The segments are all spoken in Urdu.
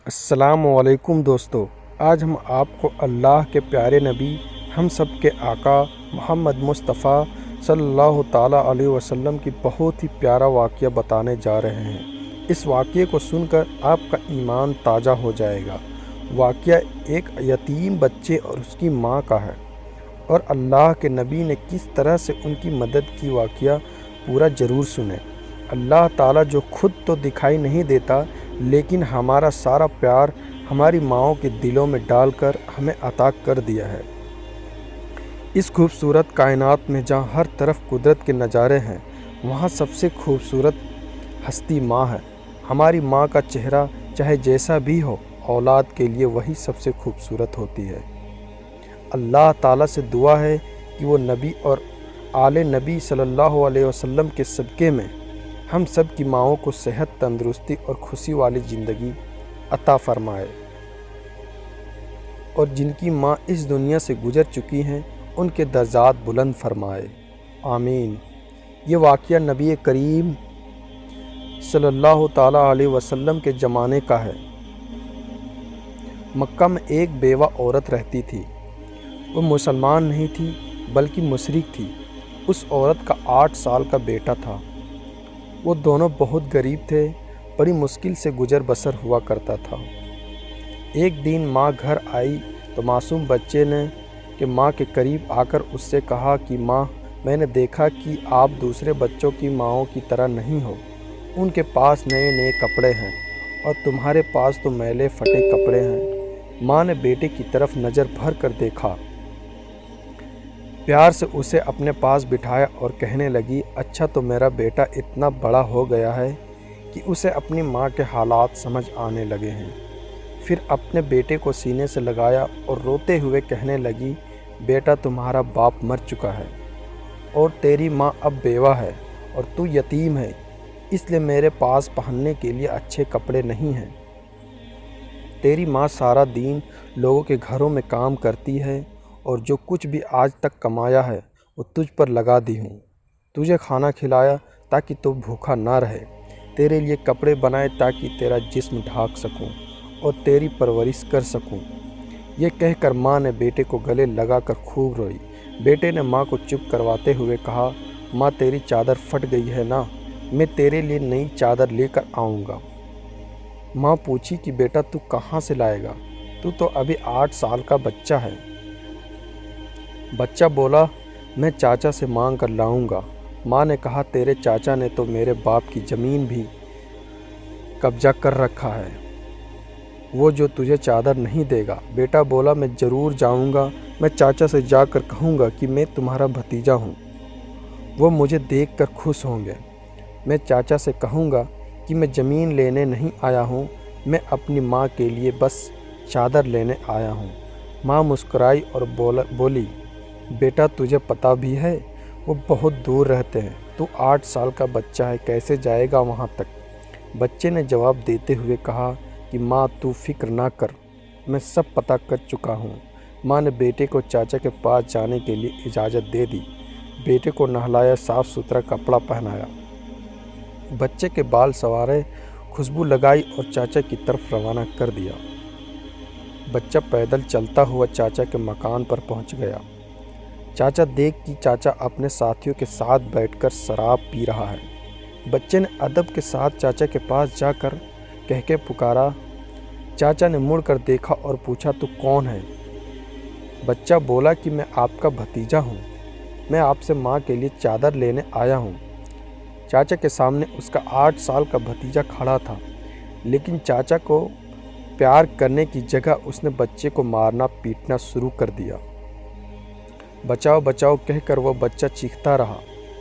السلام علیکم دوستو، آج ہم آپ کو اللہ کے پیارے نبی ہم سب کے آقا محمد مصطفیٰ صلی اللہ تعالیٰ علیہ وسلم کی بہت ہی پیارا واقعہ بتانے جا رہے ہیں۔ اس واقعے کو سن کر آپ کا ایمان تازہ ہو جائے گا۔ واقعہ ایک یتیم بچے اور اس کی ماں کا ہے، اور اللہ کے نبی نے کس طرح سے ان کی مدد کی۔ واقعہ پورا ضرور سنیں۔ اللہ تعالیٰ جو خود تو دکھائی نہیں دیتا، لیکن ہمارا سارا پیار ہماری ماؤں کے دلوں میں ڈال کر ہمیں عطا کر دیا ہے۔ اس خوبصورت کائنات میں جہاں ہر طرف قدرت کے نظارے ہیں، وہاں سب سے خوبصورت ہستی ماں ہے۔ ہماری ماں کا چہرہ چاہے جیسا بھی ہو، اولاد کے لیے وہی سب سے خوبصورت ہوتی ہے۔ اللہ تعالیٰ سے دعا ہے کہ وہ نبی اور آل نبی صلی اللہ علیہ وسلم کے صدقے میں ہم سب کی ماؤں کو صحت، تندرستی اور خوشی والی زندگی عطا فرمائے، اور جن کی ماں اس دنیا سے گزر چکی ہیں ان کے درجات بلند فرمائے، آمین۔ یہ واقعہ نبی کریم صلی اللہ تعالیٰ علیہ وسلم کے زمانے کا ہے۔ مکہ میں ایک بیوہ عورت رہتی تھی۔ وہ مسلمان نہیں تھی بلکہ مشرک تھی۔ اس عورت کا 8 سال کا بیٹا تھا۔ وہ دونوں بہت غریب تھے، بڑی مشکل سے گزر بسر ہوا کرتا تھا۔ ایک دن ماں گھر آئی تو معصوم بچے نے ماں کے قریب آ کر اس سے کہا کہ ماں، میں نے دیکھا کہ آپ دوسرے بچوں کی ماؤں کی طرح نہیں ہو۔ ان کے پاس نئے نئے کپڑے ہیں اور تمہارے پاس تو میلے پھٹے کپڑے ہیں۔ ماں نے بیٹے کی طرف نظر بھر کر دیکھا، پیار سے اسے اپنے پاس بٹھایا اور کہنے لگی، اچھا تو میرا بیٹا اتنا بڑا ہو گیا ہے کہ اسے اپنی ماں کے حالات سمجھ آنے لگے ہیں۔ پھر اپنے بیٹے کو سینے سے لگایا اور روتے ہوئے کہنے لگی، بیٹا تمہارا باپ مر چکا ہے اور تیری ماں اب بیوہ ہے اور تو یتیم ہے، اس لیے میرے پاس پہننے کے لیے اچھے کپڑے نہیں ہیں۔ تیری ماں سارا دن لوگوں کے گھروں میں کام کرتی ہے اور جو کچھ بھی آج تک کمایا ہے وہ تجھ پر لگا دی ہوں۔ تجھے کھانا کھلایا تاکہ تو بھوکا نہ رہے، تیرے لیے کپڑے بنائے تاکہ تیرا جسم ڈھانک سکوں اور تیری پرورش کر سکوں۔ یہ کہہ کر ماں نے بیٹے کو گلے لگا کر خوب روئی۔ بیٹے نے ماں کو چپ کرواتے ہوئے کہا، ماں تیری چادر پھٹ گئی ہے نا، میں تیرے لیے نئی چادر لے کر آؤں گا۔ ماں پوچھی کہ بیٹا تو کہاں سے لائے گا، تو ابھی 8 سال کا بچہ ہے۔ بچہ بولا، میں چاچا سے مانگ کر لاؤں گا۔ ماں نے کہا، تیرے چاچا نے تو میرے باپ کی زمین بھی قبضہ کر رکھا ہے، وہ جو تجھے چادر نہیں دے گا۔ بیٹا بولا، میں ضرور جاؤں گا، میں چاچا سے جا کر کہوں گا کہ میں تمہارا بھتیجا ہوں، وہ مجھے دیکھ کر خوش ہوں گے۔ میں چاچا سے کہوں گا کہ میں زمین لینے نہیں آیا ہوں، میں اپنی ماں کے لیے بس چادر لینے آیا ہوں۔ ماں مسکرائی اور بولی، بیٹا تجھے پتہ بھی ہے وہ بہت دور رہتے ہیں، تو 8 سال کا بچہ ہے، کیسے جائے گا وہاں تک؟ بچے نے جواب دیتے ہوئے کہا کہ ماں تو فکر نہ کر، میں سب پتہ کر چکا ہوں۔ ماں نے بیٹے کو چاچا کے پاس جانے کے لیے اجازت دے دی۔ بیٹے کو نہلایا، صاف ستھرا کپڑا پہنایا، بچے کے بال سنوارے، خوشبو لگائی اور چاچا کی طرف روانہ کر دیا۔ بچہ پیدل چلتا ہوا چاچا کے مکان پر پہنچ گیا۔ چاچا دیکھ کہ چاچا اپنے ساتھیوں کے ساتھ بیٹھ کر شراب پی رہا ہے۔ بچے نے ادب کے ساتھ چاچا کے پاس جا کر کہہ کے پکارا۔ چاچا نے مڑ کر دیکھا اور پوچھا، تو کون ہے؟ بچہ بولا کہ میں آپ کا بھتیجا ہوں، میں آپ سے ماں کے لیے چادر لینے آیا ہوں۔ چاچا کے سامنے اس کا 8 سال کا بھتیجا کھڑا تھا، لیکن چاچا کو پیار کرنے کی جگہ اس نے بچے کو مارنا پیٹنا شروع کر دیا۔ بچاؤ بچاؤ کہہ کر وہ بچہ چیختا رہا،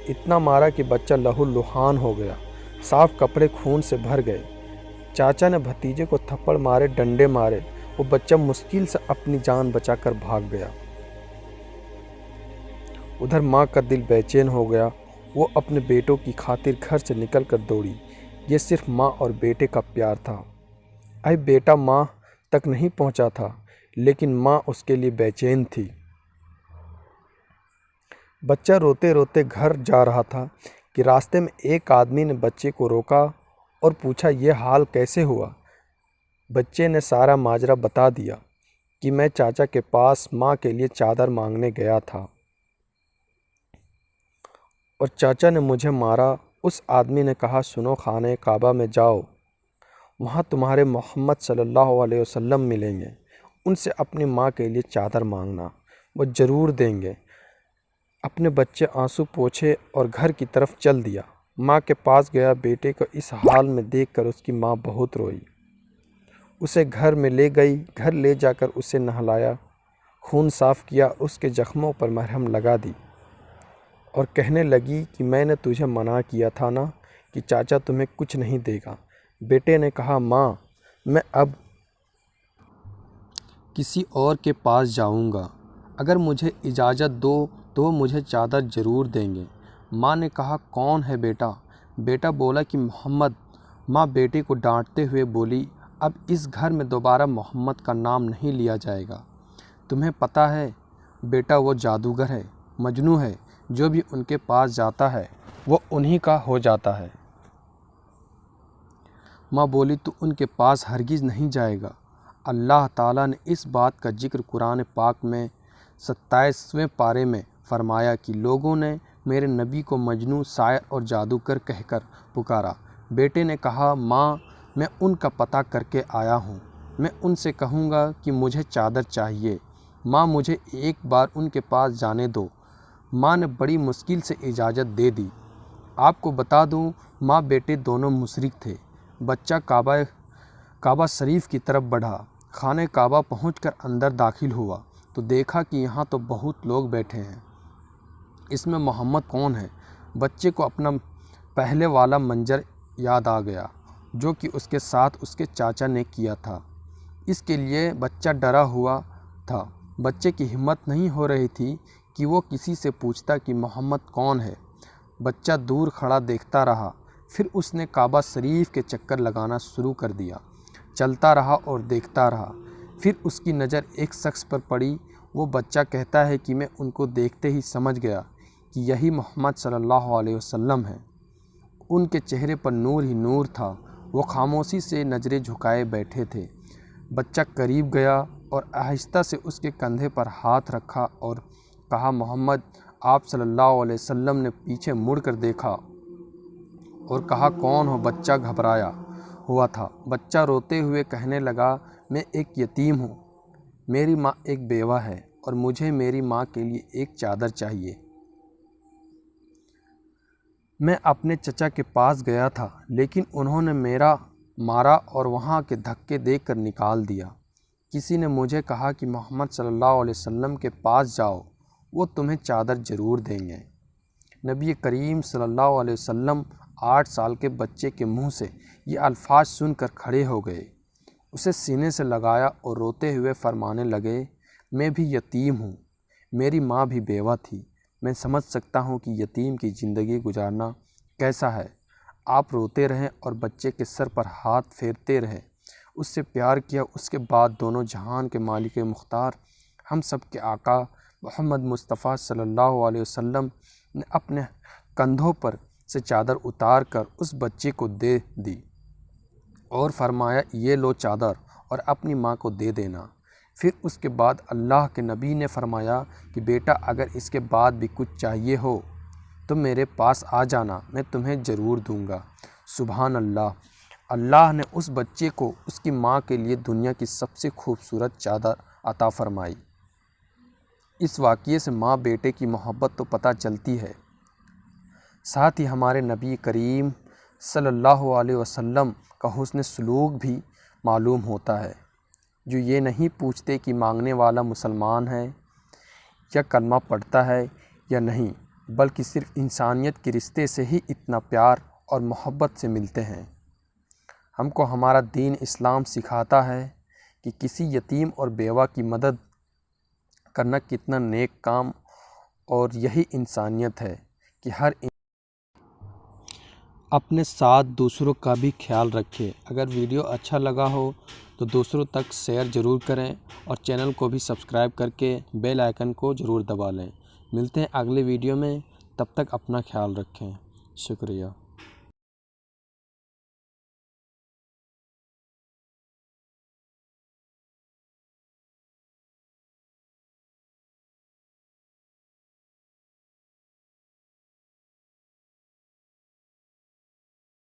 اتنا مارا کہ بچہ لہو لہان ہو گیا، صاف کپڑے خون سے بھر گئے۔ چاچا نے بھتیجے کو تھپڑ مارے، ڈنڈے مارے، وہ بچہ مشکل سے اپنی جان بچا کر بھاگ گیا۔ ادھر ماں کا دل بے چین ہو گیا، وہ اپنے بیٹوں کی خاطر گھر سے نکل کر دوڑی۔ یہ صرف ماں اور بیٹے کا پیار تھا۔ ابھی بیٹا ماں تک نہیں پہنچا تھا، لیکن ماں اس کے لیے بے چین تھی۔ بچہ روتے روتے گھر جا رہا تھا کہ راستے میں ایک آدمی نے بچے کو روکا اور پوچھا، یہ حال کیسے ہوا؟ بچے نے سارا ماجرا بتا دیا کہ میں چاچا کے پاس ماں کے لیے چادر مانگنے گیا تھا اور چاچا نے مجھے مارا۔ اس آدمی نے کہا، سنو، خانہ کعبہ میں جاؤ، وہاں تمہارے محمد صلی اللہ علیہ وسلم ملیں گے، ان سے اپنی ماں کے لیے چادر مانگنا، وہ ضرور دیں گے۔ اپنے بچے آنسو پوچھے اور گھر کی طرف چل دیا۔ ماں کے پاس گیا، بیٹے کو اس حال میں دیکھ کر اس کی ماں بہت روئی، اسے گھر میں لے گئی۔ گھر لے جا کر اسے نہلایا، خون صاف کیا، اس کے زخموں پر مرہم لگا دی اور کہنے لگی کہ میں نے تجھے منع کیا تھا نا کہ چاچا تمہیں کچھ نہیں دے گا۔ بیٹے نے کہا، ماں، میں اب کسی اور کے پاس جاؤں گا، اگر مجھے اجازت دو تو وہ مجھے چادر ضرور دیں گے۔ ماں نے کہا، کون ہے بیٹا؟ بیٹا بولا کہ محمد۔ ماں بیٹے کو ڈانٹتے ہوئے بولی، اب اس گھر میں دوبارہ محمد کا نام نہیں لیا جائے گا۔ تمہیں پتہ ہے بیٹا، وہ جادوگر ہے، مجنوں ہے، جو بھی ان کے پاس جاتا ہے وہ انہی کا ہو جاتا ہے۔ ماں بولی، تو ان کے پاس ہرگز نہیں جائے گا۔ اللہ تعالیٰ نے اس بات کا ذکر قرآن پاک میں 27ویں پارے میں فرمایا کہ لوگوں نے میرے نبی کو مجنوں، شاعر اور جادوگر کہہ کر پکارا۔ بیٹے نے کہا، ماں، میں ان کا پتہ کر کے آیا ہوں، میں ان سے کہوں گا کہ مجھے چادر چاہیے۔ ماں، مجھے ایک بار ان کے پاس جانے دو۔ ماں نے بڑی مشکل سے اجازت دے دی۔ آپ کو بتا دوں، ماں بیٹے دونوں مشرک تھے۔ بچہ کعبہ شریف کی طرف بڑھا، خانہ کعبہ پہنچ کر اندر داخل ہوا تو دیکھا کہ یہاں تو بہت لوگ بیٹھے ہیں، اس میں محمد کون ہے؟ بچے کو اپنا پہلے والا منظر یاد آ گیا جو کہ اس کے ساتھ اس کے چاچا نے کیا تھا۔ اس کے لیے بچہ ڈرا ہوا تھا۔ بچے کی ہمت نہیں ہو رہی تھی کہ وہ کسی سے پوچھتا کہ محمد کون ہے۔ بچہ دور کھڑا دیکھتا رہا، پھر اس نے کعبہ شریف کے چکر لگانا شروع کر دیا۔ چلتا رہا اور دیکھتا رہا، پھر اس کی نظر ایک شخص پر پڑی۔ وہ بچہ کہتا ہے کہ میں ان کو دیکھتے ہی سمجھ گیا کہ یہی محمد صلی اللہ علیہ وسلم ہے۔ ان کے چہرے پر نور ہی نور تھا، وہ خاموشی سے نظریں جھکائے بیٹھے تھے۔ بچہ قریب گیا اور آہستہ سے اس کے کندھے پر ہاتھ رکھا اور کہا، محمد۔ آپ صلی اللہ علیہ وسلم نے پیچھے مڑ کر دیکھا اور کہا، کون ہو؟ بچہ گھبرایا ہوا تھا۔ بچہ روتے ہوئے کہنے لگا، میں ایک یتیم ہوں، میری ماں ایک بیوہ ہے اور مجھے میری ماں کے لیے ایک چادر چاہیے۔ میں اپنے چچا کے پاس گیا تھا لیکن انہوں نے میرا مارا اور وہاں کے دھکے دے کر نکال دیا۔ کسی نے مجھے کہا کہ محمد صلی اللہ علیہ وسلم کے پاس جاؤ، وہ تمہیں چادر ضرور دیں گے۔ نبی کریم صلی اللہ علیہ وسلم 8 سال کے بچے کے منہ سے یہ الفاظ سن کر کھڑے ہو گئے، اسے سینے سے لگایا اور روتے ہوئے فرمانے لگے، میں بھی یتیم ہوں، میری ماں بھی بیوہ تھی، میں سمجھ سکتا ہوں کہ یتیم کی زندگی گزارنا کیسا ہے۔ آپ روتے رہیں اور بچے کے سر پر ہاتھ پھیرتے رہے، اس سے پیار کیا۔ اس کے بعد دونوں جہان کے مالک مختار، ہم سب کے آقا محمد مصطفیٰ صلی اللہ علیہ وسلم نے اپنے کندھوں پر سے چادر اتار کر اس بچے کو دے دی اور فرمایا، یہ لو چادر اور اپنی ماں کو دے دینا۔ پھر اس کے بعد اللہ کے نبی نے فرمایا کہ بیٹا، اگر اس کے بعد بھی کچھ چاہیے ہو تو میرے پاس آ جانا، میں تمہیں ضرور دوں گا۔ سبحان اللہ! اللہ نے اس بچے کو اس کی ماں کے لیے دنیا کی سب سے خوبصورت چادر عطا فرمائی۔ اس واقعے سے ماں بیٹے کی محبت تو پتہ چلتی ہے، ساتھ ہی ہمارے نبی کریم صلی اللہ علیہ وسلم کا حسن سلوک بھی معلوم ہوتا ہے، جو یہ نہیں پوچھتے کہ مانگنے والا مسلمان ہے یا کلمہ پڑھتا ہے یا نہیں، بلکہ صرف انسانیت کے رشتے سے ہی اتنا پیار اور محبت سے ملتے ہیں۔ ہم کو ہمارا دین اسلام سکھاتا ہے کہ کسی یتیم اور بیوہ کی مدد کرنا کتنا نیک کام، اور یہی انسانیت ہے کہ ہر اپنے ساتھ دوسروں کا بھی خیال رکھے۔ اگر ویڈیو اچھا لگا ہو تو دوسروں تک شیئر ضرور کریں اور چینل کو بھی سبسکرائب کر کے بیل آئیکن کو ضرور دبا لیں۔ ملتے ہیں اگلے ویڈیو میں، تب تک اپنا خیال رکھیں۔ شکریہ۔